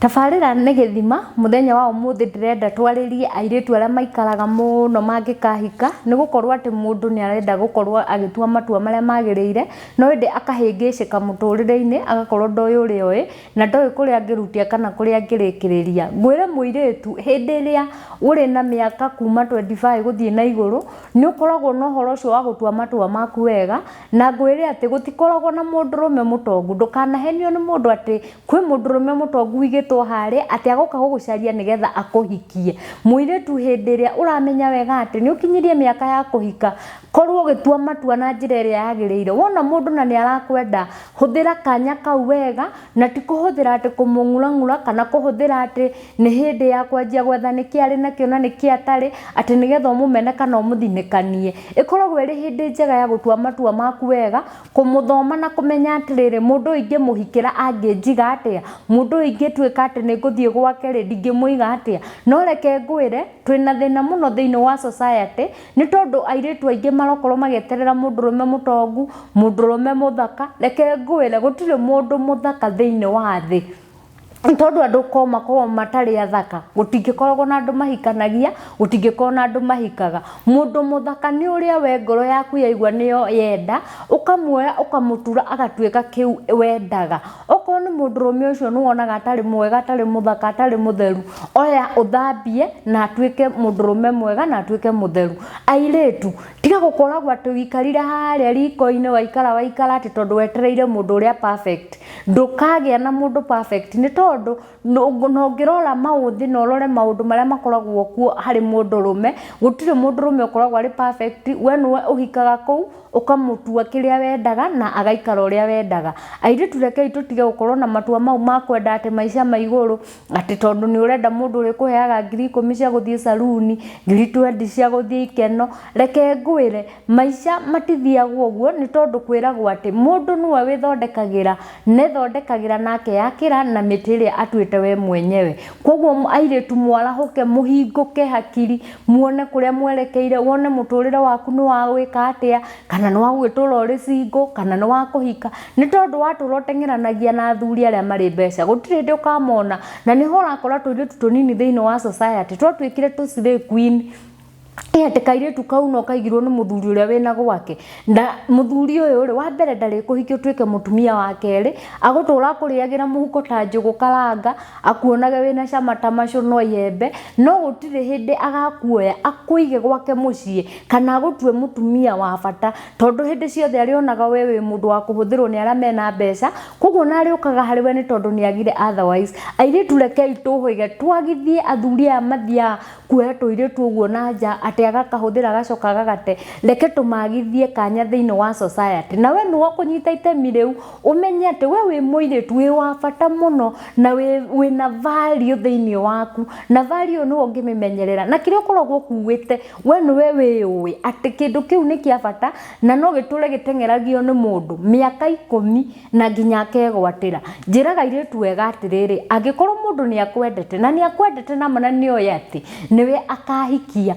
Tabarĩra nĩ gĩthima mũthenya wa ũmũthĩ ndĩrenda twarĩrie airĩtu arĩa maikaraga mũno mangĩkahika nĩ gũkorwo atĩ mũndũ nĩ arenda gũkorwo agĩtua matua marĩa magĩrĩire no ĩndĩ akahĩngĩcĩka mũtũrĩre-inĩ agakorwo ndoĩ ũrĩa oĩ na ndoĩ kũrĩa angĩrutia kana kũrĩa angĩrĩkĩrĩria. Ngwĩre mũirĩtu hĩndĩ ĩrĩa ũrĩ na mĩaka kuma 25 gũthiĩ na igũrũ nĩ ũkoragwo na ũhoro ũcio wa gũtua matua maku wega na ngwĩre atĩ gũtikoragwo na mũndũrũme mũtongu. Ndũkanahenio nĩ mũndũ atĩ kwĩ mũndũrũme mũtongu wigĩtwo harĩ atĩ agoka gũgũcaria nĩgetha akũhikie. Mũirĩtu hĩndĩ ĩrĩa ũramenya wega atĩ nĩ ũkinyirie mĩaka ya kũhika korwo ũgĩtua matua na njĩra ĩrĩa yagĩrĩire. Wona mũndũ na nĩ arakwenda hũthĩra kanya kau wega na ti kũhũthĩra atĩ kũmũng'ũrang'ũra kana kũhũthĩra atĩ nĩ hĩndĩ ya kwanjia gwetha nĩkĩ arĩ nakĩo na nĩkĩ atarĩ atĩ nĩgetha ũmũmene kana ũmũthinĩkanie. Ĩkoragwo ĩrĩ hĩndĩ njega ya gũtua matua maku wega, kũmũthoma na kũmenya atĩrĩrĩ mũndũ ũyũ ingĩmũhikĩra angĩnjiga atĩa, mũndũ ũyũ ingĩtuĩka atĩ nĩ ngũthiĩ gwake rĩ ndingĩmũiga atĩa. No reke ngwĩre twĩna thĩna mũno thĩinĩ wa society nĩ tondũ airĩtu aingĩ marokorwo magĩeterera mũndũrũme mũtongu, mũndũrũme mũthaka. Reke ngwĩre gũtirĩ mũndũ mũthaka thĩinĩ wa thĩ tondũ andũ ko makorwo matarĩ athaka gũtingĩkoragwo na andũ mahikanagia, gũtingĩkorwo na andũ mahikaga. Mũndũ mũthaka nĩ ũrĩa we ngoro yaku yaigua nĩyo yenda ũkamuoya ũkamũtura agatuĩka kĩu wendaga. Okorwo nĩ mũndũrũme ũcio nĩ wonaga atarĩ mwega, atarĩ mũthaka, atarĩ mũtheru, oya ũthambie na atuĩke mũndũrũme mwega na atuĩke mũtheru. Airĩtu tiga gũkoragwo atĩ wikarire harĩa riko-inĩ waikara atĩ tondũ wetereire mũndũ ũrĩa perfect. Ndũkagĩa na mũndũ perfect nĩ tondũ no ũngĩrora maũthĩ na ũrore maũndũ marĩa makoragwo kuo harĩ mũndũrũme, gũtirĩ mũndũrũme ũkoragwo arĩ perfect. We nĩwe ũhikaga kũu ũkamũtua kĩrĩa wendaga na agaikara ũrĩa wendaga. Airĩtu rekei tũtige gũkorwo na matua mau ma kwenda atĩ maica ma igũrũ atĩ tondũ nĩ ũrenda mũndũ ũrĩkũheaga 10,000 cia gũthiĩ saruni, 20,000 cia gũthiĩ ikeno. Reke ngwĩre maica matithiaga ũguo nĩ tondũ kwĩragwo atĩ mũndũ nĩwe wĩthondekagĩra na ethondekagĩra nake yakĩra na mĩtĩ ĩrĩa atuĩte we mwenyewe. Koguo airĩtu mwarahũke mũhingũke hakiri muone kũrĩa mwerekeire, wone mũtũrĩre waku nĩ wa gwĩka atĩa, kana nĩ wa gwĩtũra ũrĩ single kana nĩ wa kũhika. Nĩ tondũ watũra ũteng'eranagia na athuri arĩa marĩ mbeca gũtirĩ hĩndĩ ũkamona. Na nĩho ũrakora tũirĩtu tũnini thĩinĩ wa society twatuĩkire tũ queen atĩ kairĩtu kau no kaigirwo nĩ mũthuri ũrĩa wĩna gwake. Na mũthuri ũyũ rĩ wa mbere ndarĩkũhikia ũtuĩke mũtumia wa kerĩ, agũtũra akũrĩagĩra mũhuko ta njũgũ karanga, akuonage wĩna cama ta macũ no yembe, no gũtirĩ hĩndĩ agakuoya akũige gwake mũciĩ kana agũtue mũtumia wa bata tondũ hĩndĩ ciothe arĩonaga we wĩ mũndũ wa kũhũthĩrwo nĩ arĩa mena mbeca. Koguo na arĩũkaga harĩ we nĩ tondũ nĩ agire otherwise. Airĩtu rekei tũhũige twagithie athuri aya mathiaga kuoya tũirĩtu ũguo na nja atĩ agakahũthĩra agacoka agagate. Reke tũmagithie kanya thĩinĩ wa society. Na we nĩwe ũkũnyita itemi rĩu ũmenye atĩ we wĩ mũirĩtu wĩ wa bata mũno na wĩna value thĩinĩ waku, na value nĩwe ũngĩmĩmenyerera na kĩrĩa ũkoragwo ũkuĩte we nĩwe wĩũĩ atĩ kĩndũ kĩu nĩ kĩa bata na no gĩtũre gĩteng'eragio nĩ mũndũ mĩaka 10 na nginya akegwatĩra. Njĩraga airĩtu wega atĩrĩrĩ, angĩkorwo mũndũ nĩ akwendete na nĩ akwendete na mana nĩoĩ atĩ nĩwe akahikia,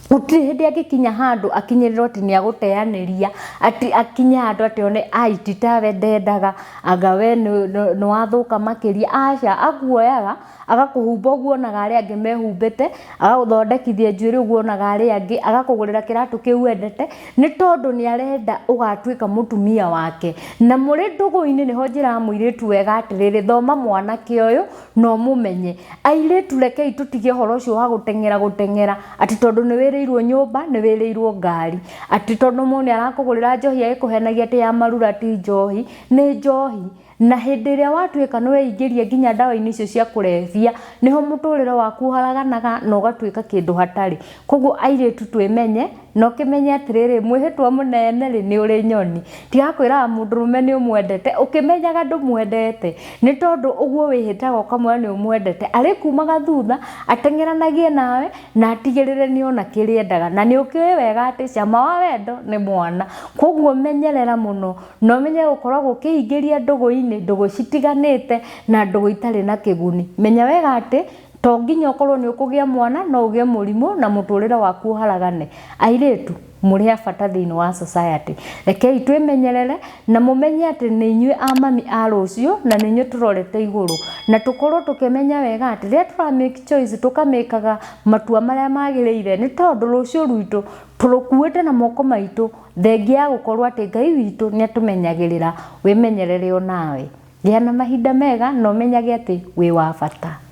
gũtirĩ hĩndĩ angĩkinya handũ akinyĩrĩrwo atĩ nĩ agũteanĩria, atĩ akinye handũ atĩ one ti tawe ndendaga, anga we nĩ wathũka makĩria. Aca akuoyaga agakũhumba ũguo onaga arĩa angĩ mehumbĩte, agagũthondekithia njuĩrĩ ũguo onaga arĩa angĩ, agakũgũrĩra kĩratũ kĩu wendete nĩ tondũ nĩ arenda ũgatuĩka mũtumia wake. Na mũrĩ ndũgũ-inĩ nĩho njĩraga mũirĩtu wega atĩrĩrĩ, thoma mwanake ũyũ no mũmenye. Airĩtu rekei tũtige ũhoro ũcio wa gũteng'era atĩ tondũ nĩ wĩrĩirwo nyũmba nĩ wĩrĩirwo ngari, atĩ tondũ mũndũ nĩ arakũgũrĩra njohi agĩkũhenagia atĩ ya marura ti njohi, nĩ njohi. Na hĩndĩ ĩrĩa watuĩka nĩ weingĩria nginya ndawa-inĩ icio cia kũrebia nĩho mũtũrĩre waku ũharaganaga na ũgatuĩka kĩndũ hatarĩ. Koguo airĩtu twĩmenye no kimenye atiriri mwihitwa munene ri ni uri nyoni tigakwira mundurume ni umwendete ukimenyaga ndumwendete ni tondu uguo wihitaga ukamwira ni umwendete ari kumaga thutha atengeranagie nawe na atigirire ni ona kiriendaga na ni ukiwe wega ati cama wa wendo ni mwana koguo menyerera muno no menye gukorwa gukihingiria ndugu-ini ndugu citiganite na ndugu itari na kiguni menya wega ati to nginya ukorwo ni ukugia mwana no ugie murimu na muturire waku haragane airitu muri abata thiini wa society rekei twimenyerere na mumenye ati ni inyue amami a rucio na ni inyue turorete iguru na tukorwo tukimenya wega ati ria tura make choice tukamekaga matua maria magiriire ni tondu rucio rwitu turukuite na moko maitu thengia gukorwo ati Ngai witu ni atumenyagirira wimenyerere onawe gia na mahinda mega no menyage ati wi wa bata.